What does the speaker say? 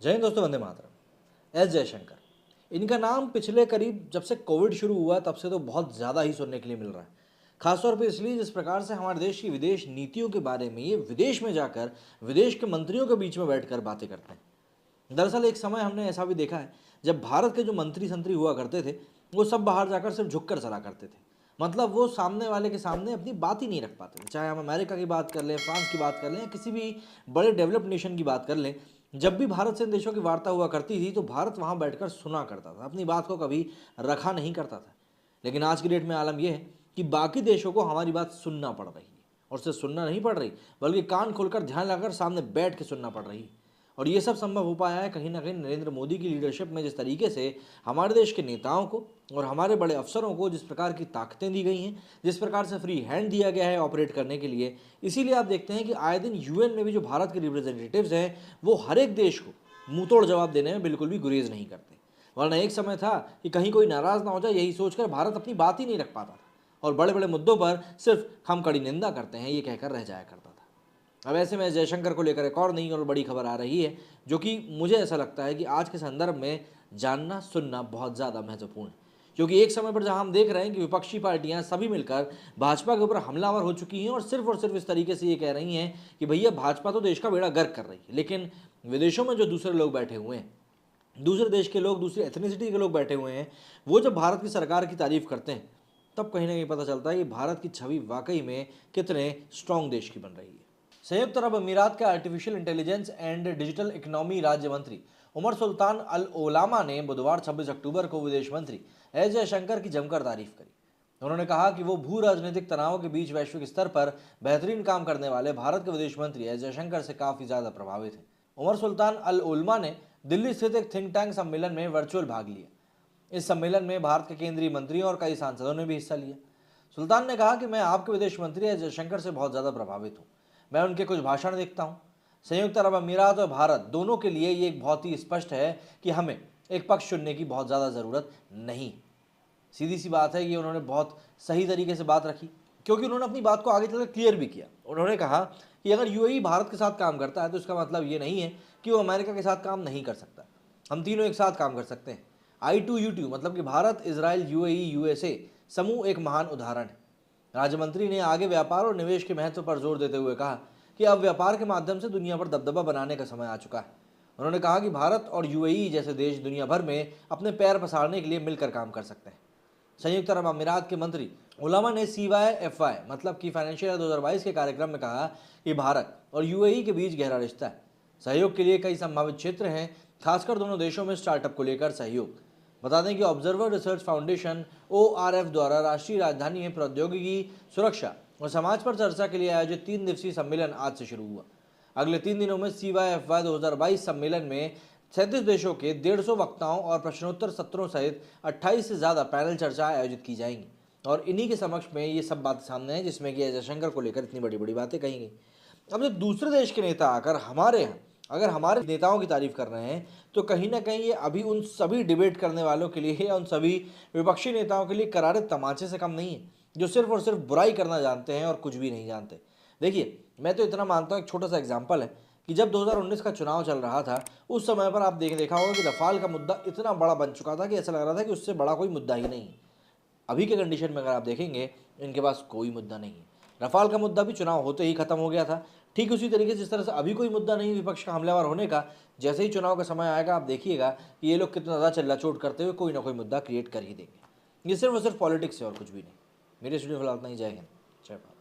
जय हिंद दोस्तों, वंदे मातरम। एस जयशंकर, इनका नाम पिछले करीब जब से कोविड शुरू हुआ तब से तो बहुत ज़्यादा ही सुनने के लिए मिल रहा है। खासतौर पे इसलिए जिस प्रकार से हमारे देश की विदेश नीतियों के बारे में ये विदेश में जाकर विदेश के मंत्रियों के बीच में बैठकर बातें करते हैं। दरअसल एक समय हमने ऐसा भी देखा है जब भारत के जो मंत्री संतरी हुआ करते थे वो सब बाहर जाकर सिर्फ झुककर चला करते थे। मतलब वो सामने वाले के सामने अपनी बात ही नहीं रख पाते थे। चाहे हम अमेरिका की बात कर लें, फ्रांस की बात कर लें या किसी भी बड़े डेवलप्ड नेशन की बात कर लें, जब भी भारत से इन देशों की वार्ता हुआ करती थी तो भारत वहाँ बैठकर सुना करता था, अपनी बात को कभी रखा नहीं करता था। लेकिन आज की डेट में आलम यह है कि बाकी देशों को हमारी बात सुनना पड़ रही है, और सिर्फ सुनना नहीं पड़ रही बल्कि कान खोलकर ध्यान लगाकर सामने बैठ के सुनना पड़ रही है। और ये सब संभव हो पाया है कहीं ना कहीं नरेंद्र मोदी की लीडरशिप में। जिस तरीके से हमारे देश के नेताओं को और हमारे बड़े अफसरों को जिस प्रकार की ताकतें दी गई हैं, जिस प्रकार से फ्री हैंड दिया गया है ऑपरेट करने के लिए, इसीलिए आप देखते हैं कि आए दिन यूएन में भी जो भारत के रिप्रेजेंटेटिव्स हैं वो हर एक देश को मुंहतोड़ जवाब देने में बिल्कुल भी गुरेज नहीं करते। वरना एक समय था कि कहीं कोई नाराज ना हो जाए यही सोचकर भारत अपनी बात ही नहीं रख पाता था और बड़े बड़े मुद्दों पर सिर्फ हम कड़ी निंदा करते हैं ये कहकर रह जाया करता था। अब ऐसे में जयशंकर को लेकर एक और नई और बड़ी खबर आ रही है जो कि मुझे ऐसा लगता है कि आज के संदर्भ में जानना सुनना बहुत ज़्यादा महत्वपूर्ण है। क्योंकि एक समय पर जहां हम देख रहे हैं कि विपक्षी पार्टियां सभी मिलकर भाजपा के ऊपर हमलावर हो चुकी हैं और सिर्फ इस तरीके से ये कह रही हैं कि भैया भाजपा तो देश का बेड़ा गर्क कर रही है, लेकिन विदेशों में जो दूसरे लोग बैठे हुए हैं, दूसरे देश के लोग, दूसरी एथनिसिटी के लोग बैठे हुए हैं, वो जब भारत की सरकार की तारीफ करते हैं तब कहीं ना कहीं पता चलता है कि भारत की छवि वाकई में कितने स्ट्रांग देश की बन रही है। संयुक्त अरब अमीरात के artificial intelligence and digital economy राज्य मंत्री उमर सुल्तान अल ओलामा ने बुधवार 26 अक्टूबर को विदेश मंत्री एस जयशंकर की जमकर तारीफ करी। उन्होंने कहा कि वो भू राजनीतिक तनाव के बीच वैश्विक स्तर पर बेहतरीन काम करने वाले भारत के विदेश मंत्री एस जयशंकर से काफी ज्यादा प्रभावित हैं। उमर सुल्तान अल ओलमा ने दिल्ली स्थित एक थिंक टैंक सम्मेलन में वर्चुअल भाग लिया। इस सम्मेलन में भारत के केंद्रीय मंत्रियों और कई सांसदों ने भी हिस्सा लिया। सुल्तान ने कहा कि मैं आपके विदेश मंत्री एस जयशंकर से बहुत ज्यादा प्रभावित हूँ। मैं उनके कुछ भाषण देखता हूँ। संयुक्त अरब अमीरात और भारत दोनों के लिए ये एक बहुत ही स्पष्ट है कि हमें एक पक्ष चुनने की बहुत ज़्यादा ज़रूरत नहीं। सीधी सी बात है, ये उन्होंने बहुत सही तरीके से बात रखी क्योंकि उन्होंने अपनी बात को आगे चलकर क्लियर भी किया। उन्होंने कहा कि अगर यूएई भारत के साथ काम करता है तो इसका मतलब ये नहीं है कि वो अमेरिका के साथ काम नहीं कर सकता। हम तीनों एक साथ काम कर सकते हैं। I2U2 मतलब कि भारत, इजराइल, यूएई, यूएसए समूह एक महान उदाहरण है। राज्य मंत्री ने आगे व्यापार और निवेश के महत्व पर जोर देते हुए कहा कि अब व्यापार के माध्यम से दुनिया पर दबदबा बनाने का समय आ चुका है। उन्होंने कहा कि भारत और यूएई जैसे देश दुनिया भर में अपने पैर पसारने के लिए मिलकर काम कर सकते हैं। संयुक्त अरब अमीरात के मंत्री उलामा ने CYFY मतलब कि फाइनेंशियल 2022 के कार्यक्रम में कहा कि भारत और यूएई के बीच गहरा रिश्ता है। सहयोग के लिए कई संभावित क्षेत्र हैं, खासकर दोनों देशों में स्टार्टअप को लेकर सहयोग। बता दें कि ऑब्जर्वर रिसर्च फाउंडेशन ORF द्वारा राष्ट्रीय राजधानी में प्रौद्योगिकी, सुरक्षा और समाज पर चर्चा के लिए आयोजित 3 दिवसीय सम्मेलन आज से शुरू हुआ। अगले 3 दिनों में CYFY 2022 सम्मेलन में 37 देशों के 150 वक्ताओं और प्रश्नोत्तर सत्रों सहित 28 से ज़्यादा पैनल चर्चाएं आयोजित की जाएंगी। और इन्हीं के समक्ष में ये सब बातें सामने हैं जिसमें कि जयशंकर को लेकर इतनी बड़ी बड़ी बातें कही गई। अब जब दूसरे देश के नेता आकर हमारे यहाँ अगर हमारे नेताओं की तारीफ कर रहे हैं तो कहीं ना कहीं ये अभी उन सभी डिबेट करने वालों के लिए या उन सभी विपक्षी नेताओं के लिए करारे तमाचे से कम नहीं है जो सिर्फ और सिर्फ बुराई करना जानते हैं और कुछ भी नहीं जानते। देखिए, मैं तो इतना मानता हूँ, एक छोटा सा एग्जाम्पल है कि जब 2019 का चुनाव चल रहा था उस समय पर आप देखा होगा कि रफाल का मुद्दा इतना बड़ा बन चुका था कि ऐसा लग रहा था कि उससे बड़ा कोई मुद्दा ही नहीं है। अभी के कंडीशन में अगर आप देखेंगे इनके पास कोई मुद्दा नहीं है। रफाल का मुद्दा भी चुनाव होते ही खत्म हो गया था। ठीक उसी तरीके से जिस तरह से अभी कोई मुद्दा नहीं विपक्ष का हमलावर होने का, जैसे ही चुनाव का समय आएगा आप देखिएगा कि ये लोग कितना ज़्यादा चिल्ला चोट करते हुए कोई ना कोई मुद्दा क्रिएट कर ही देंगे। ये सिर्फ और सिर्फ पॉलिटिक्स है और कुछ भी नहीं। मेरे स्टूडियो फिलहाल इतना ही। जय हिंद, जय भारत।